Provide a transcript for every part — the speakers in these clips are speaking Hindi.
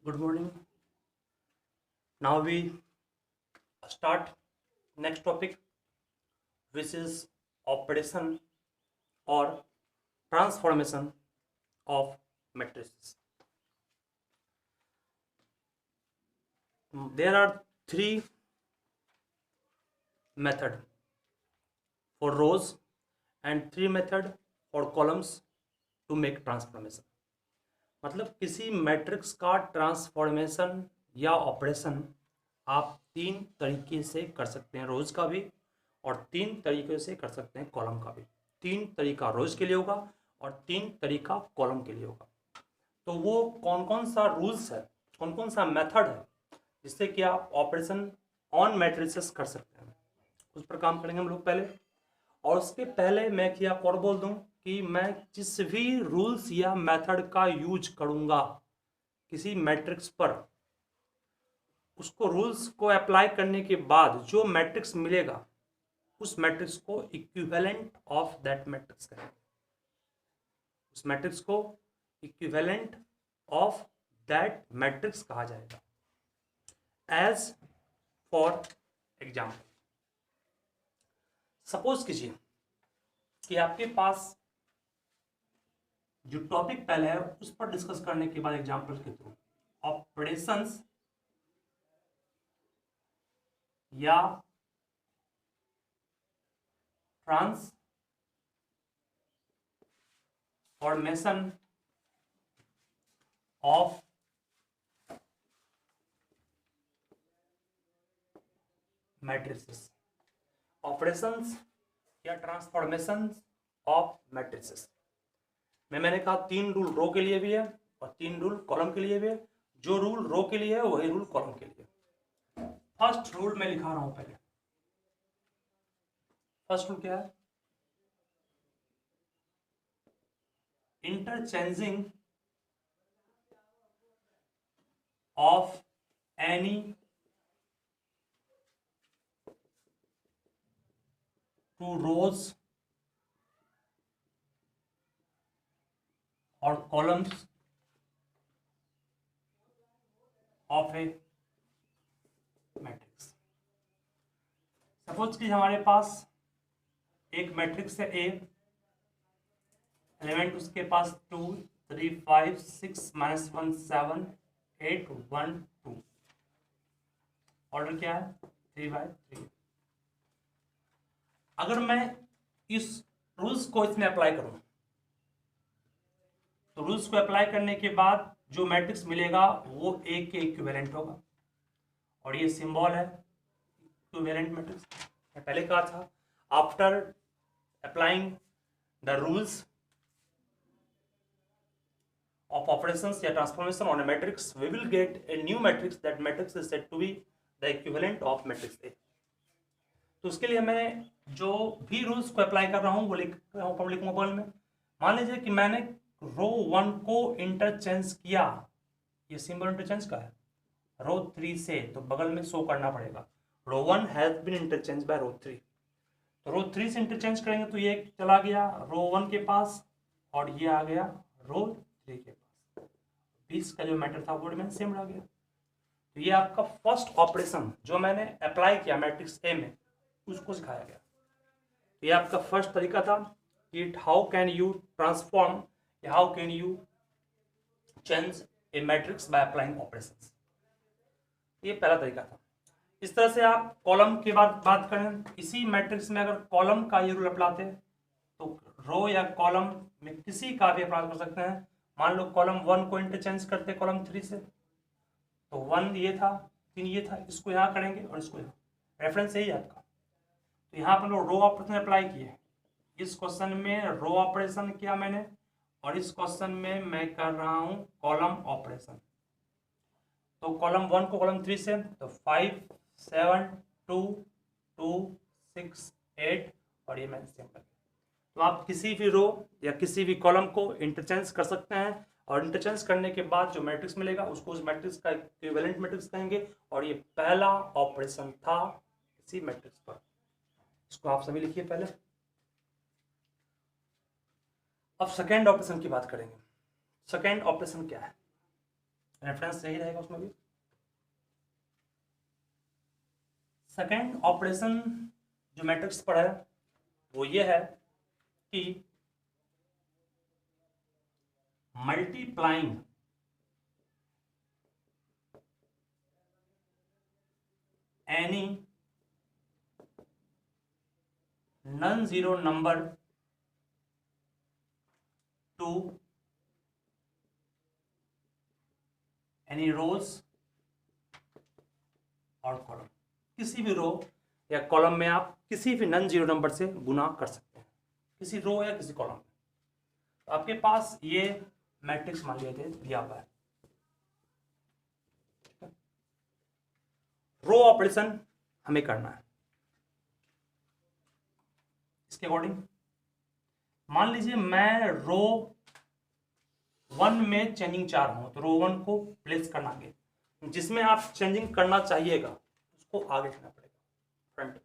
Good morning. Now we start next topic, which is operation or transformation of matrices. There are three method for rows and three method for columns to make transformation. मतलब किसी मैट्रिक्स का ट्रांसफॉर्मेशन या ऑपरेशन आप तीन तरीके से कर सकते हैं, रोज का भी और तीन तरीके से कर सकते हैं कॉलम का भी। तीन तरीका रोज के लिए होगा और तीन तरीका कॉलम के लिए होगा। तो वो कौन कौन सा रूल्स है, कौन कौन सा मेथड है जिससे कि आप ऑपरेशन ऑन मैट्रिसेस कर सकते हैं, उस पर काम करेंगे हम लोग पहले। और उसके पहले मैं क्या और बोल दूं कि मैं जिस भी रूल्स या मेथड का यूज करूंगा किसी मैट्रिक्स पर, उसको रूल्स को अप्लाई करने के बाद जो मैट्रिक्स मिलेगा उस मैट्रिक्स को इक्विवेलेंट ऑफ दैट मैट्रिक्स कहेंगे। उस मैट्रिक्स को इक्विवेलेंट ऑफ दैट मैट्रिक्स कहा जाएगा। एज फॉर एग्जाम्पल, सपोज कीजिए कि आपके पास जो टॉपिक पहले है उस पर डिस्कस करने के बाद एग्जाम्पल के थ्रू ऑपरेशंस या ट्रांसफॉर्मेशन ऑफ मैट्रिसेस, ऑपरेशंस या ट्रांसफॉर्मेशन ऑफ मैट्रिसेस में मैंने कहा तीन रूल रो के लिए भी है और तीन रूल कॉलम के लिए भी है। जो रूल रो के लिए है वही रूल कॉलम के लिए। फर्स्ट रूल मैं लिखा रहा हूं पहले। फर्स्ट रूल क्या है? Interchanging of any two rows और columns of A matrix. Suppose कि हमारे पास एक मैट्रिक्स है ए, एलिमेंट उसके पास 2 3 5 6 -1 7 8 1 2। ऑर्डर क्या है? 3/3। अगर मैं इस रूल्स को इसमें अप्लाई करूं तो रूल्स को अप्लाई करने के बाद जो मैट्रिक्स मिलेगा वो ए के इक्विवेलेंट होगा और ये सिंबल है इक्विवेलेंट मैट्रिक्स। मैं पहले कहा था after applying the rules of operations या transformation on a matrix, we will get a new matrix. That matrix is said to be the equivalent of matrix A. तो उसके लिए मैं जो भी रूल्स को अप्लाई कर रहा हूँ वो लिख रहा हूँ पब्लिक मोबाइल में। मान लीजिए कि मैंने रो 1 को इंटरचेंज किया, ये सिंबल इंटरचेंज का है रो 3 से, तो बगल में शो करना पड़ेगा रो 1 हैज बीन इंटरचेंज बाय रो 3। तो रो 3 से इंटरचेंज करेंगे तो ये चला गया रो 1 के पास और ये आ गया रो 3 के पास। 20 का जो मैटर था वो में सेम रह गया। तो ये आपका फर्स्ट ऑपरेशन जो मैंने अप्लाई किया मैट्रिक्स ए में उसको सिखाया गया। तो ये आपका फर्स्ट तरीका था कि how can you transform, how can you change A matrix by applying operations. ये पहला तरीका था। इस तरह से आप कॉलम के बाद बात करें, इसी मैट्रिक्स में अगर कॉलम का ये रूल अप्लाते तो रो या कॉलम में किसी का भी अप्लाई कर सकते हैं। मान लो कॉलम 1 को इंटरचेंज करते कॉलम 3 से, तो 1 ये था 3 ये था, इसको यहाँ करेंगे और इसको यहाँ, रेफरेंस यही है आपका। तो यहाँ पर रो ऑपरेशन अप्लाई किए, इस क्वेश्चन में रो ऑपरेशन किया मैंने और इस क्वेश्चन में मैं कर रहा हूँ कॉलम ऑपरेशन। तो कॉलम 1 को कॉलम 3 से, तो 5 7 2 2 6 8 और ये मैंने सिंपल। तो आप किसी भी रो या किसी भी कॉलम को इंटरचेंज कर सकते हैं और इंटरचेंज करने के बाद जो मैट्रिक्स मिलेगा उसको उस मैट्रिक्स का इक्विवेलेंट मैट्रिक्स कहेंगे और ये पहला ऑपरेशन था इसी मैट्रिक्स पर। इसको आप सभी लिखिए पहले। अब सेकेंड ऑपरेशन की बात करेंगे। सेकेंड ऑपरेशन क्या है? रेफरेंस सही रहेगा उसमें भी। सेकेंड ऑपरेशन जो मैट्रिक्स पर है वो ये है कि multiplying any non zero number to any rows और कॉलम, किसी भी रो या कॉलम में आप किसी भी नॉन जीरो नंबर से गुना कर सकते हैं, किसी रो या किसी कॉलम में। तो आपके पास ये मैट्रिक्स मान लिया दिया हुआ है, रो ऑपरेशन हमें करना है। इसके अकॉर्डिंग मान लीजिए मैं रो 1 में चेंजिंग चाह रहा हूं, तो रो 1 को प्लेस करना आगे, जिसमें आप चेंजिंग करना चाहिएगा उसको आगे करना पड़ेगा फ्रंट में।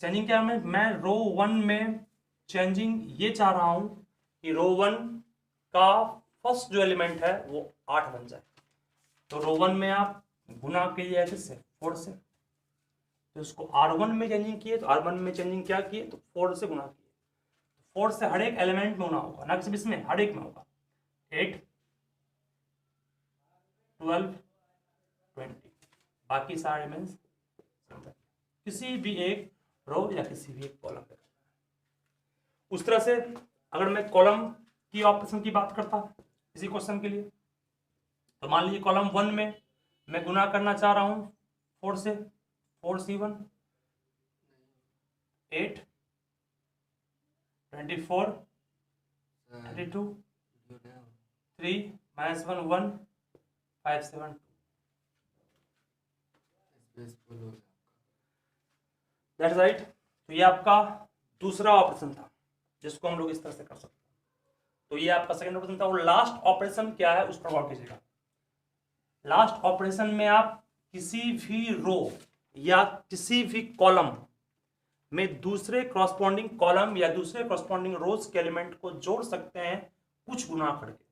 चेंजिंग क्या है, मैं रो 1 में चेंजिंग ये चाह रहा हूं कि रो 1 का फर्स्ट जो एलिमेंट है वो 8 बन जाए। तो रो 1 में आप गुना कीजिए किससे, 4 से। तो इसको R1 में चेंजिंग किए, तो R1 में चेंजिंग क्या किए, तो 4 से गुना किए। 4 से हर एक एलिमेंट में गुना होगा, ना सिर्फ इसमें, हर एक में होगा। 8 12 20, बाकी सारे एलिमेंट्स किसी भी एक रो या किसी भी एक कॉलम पे। उस तरह से अगर मैं कॉलम की ऑपरेशन की बात करता इसी क्वेश्चन के लिए, तो मान लीजिए कॉलम 1 में मैं गुना करना चाह रहा हूं 4 से, 4C1 8 24 32 3 -1 1 5 7 दैट्स राइट। तो ये आपका दूसरा ऑपरेशन था जिसको हम लोग इस तरह से कर सकते हैं। तो ये आपका सेकंड ऑपरेशन था। और लास्ट ऑपरेशन क्या है उस पर गौर कीजिएगा। लास्ट ऑपरेशन में आप किसी भी रो या किसी भी कॉलम में दूसरे क्रॉसपॉन्डिंग कॉलम या दूसरे क्रॉसपॉन्डिंग रोज के एलिमेंट को जोड़ सकते हैं कुछ गुना करके,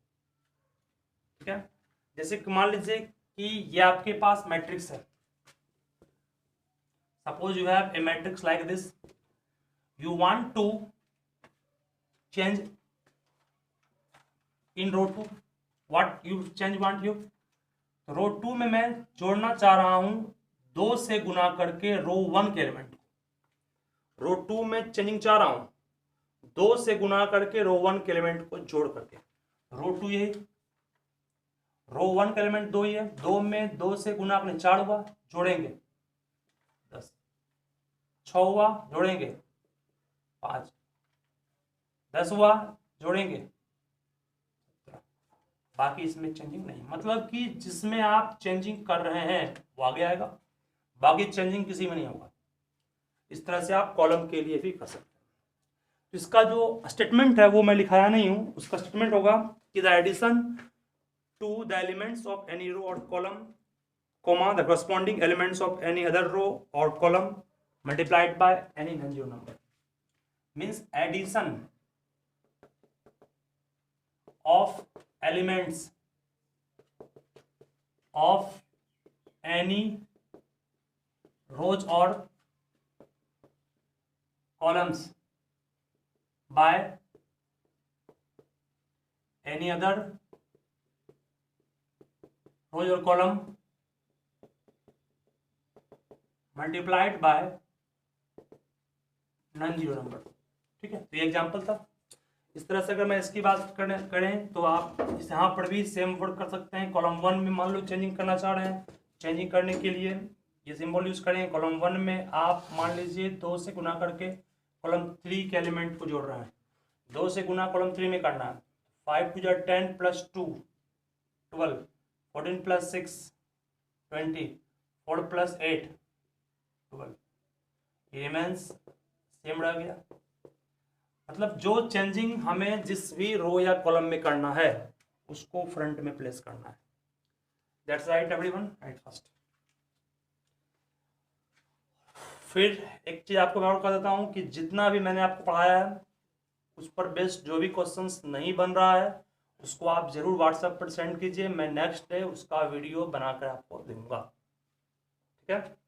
ठीक है। जैसे कि मान लीजिए कि ये आपके पास मैट्रिक्स है, suppose you have a matrix like this, you want to change in row 2, what you change want you, रो 2 में मैं जोड़ना चाह रहा हूं 2 से गुना करके रो 1 के एलिमेंट को। रो 2 में चेंजिंग चाह रहा हूं 2 से गुना करके रो 1 के एलिमेंट को जोड़ करके। रो 2 यही, रो 1 का एलिमेंट 2 ही है, 2 में 2 से गुना अपने 4 हुआ, जोड़ेंगे 10, 6 हुआ जोड़ेंगे 5, 10 हुआ जोड़ेंगे 17। बाकी इसमें चेंजिंग नहीं, मतलब कि जिसमें आप चेंजिंग कर रहे हैं वो आगे आएगा, बाकी चेंजिंग किसी में नहीं होगा। इस तरह से आप कॉलम के लिए भी कर सकते हैं। तो इसका जो स्टेटमेंट है वो मैं लिखाया नहीं हूं, उसका स्टेटमेंट होगा कि the addition to the elements of any row और column, comma the corresponding elements of any other row or column multiplied by any non-zero number, means addition of elements of any rows or columns by any other rows or column multiplied by non zero number, ठीक है। तो ये एग्जांपल था। इस तरह से अगर मैं इसकी बात करें तो आप यहाँ पर भी सेम वर्क कर सकते हैं। कॉलम 1 में मान लो चेंजिंग करना चाह रहे हैं, चेंजिंग करने के लिए ये सिंबल यूज करें। कॉलम 1 में आप मान लीजिए 2 से गुना करके कॉलम 3 के एलिमेंट को जोड़ रहे हैं, 2 से गुना कॉलम 3 में करना है। 5 2 10 + 2 12, 14 + 6 20, 4 + 8 12, एलिमेंट्स सेम रह गया। मतलब जो चेंजिंग हमें जिस भी रो या कॉलम में करना है उसको फ्रंट में प्लेस करना है। That's right everyone, right first. फिर एक चीज आपको मैं और कर देता हूं कि जितना भी मैंने आपको पढ़ाया है उस पर बेस्ड जो भी क्वेश्चंस नहीं बन रहा है उसको आप जरूर व्हाट्सएप पर सेंड कीजिए, मैं नेक्स्ट डे उसका वीडियो बनाकर आपको दूंगा। ठीक है।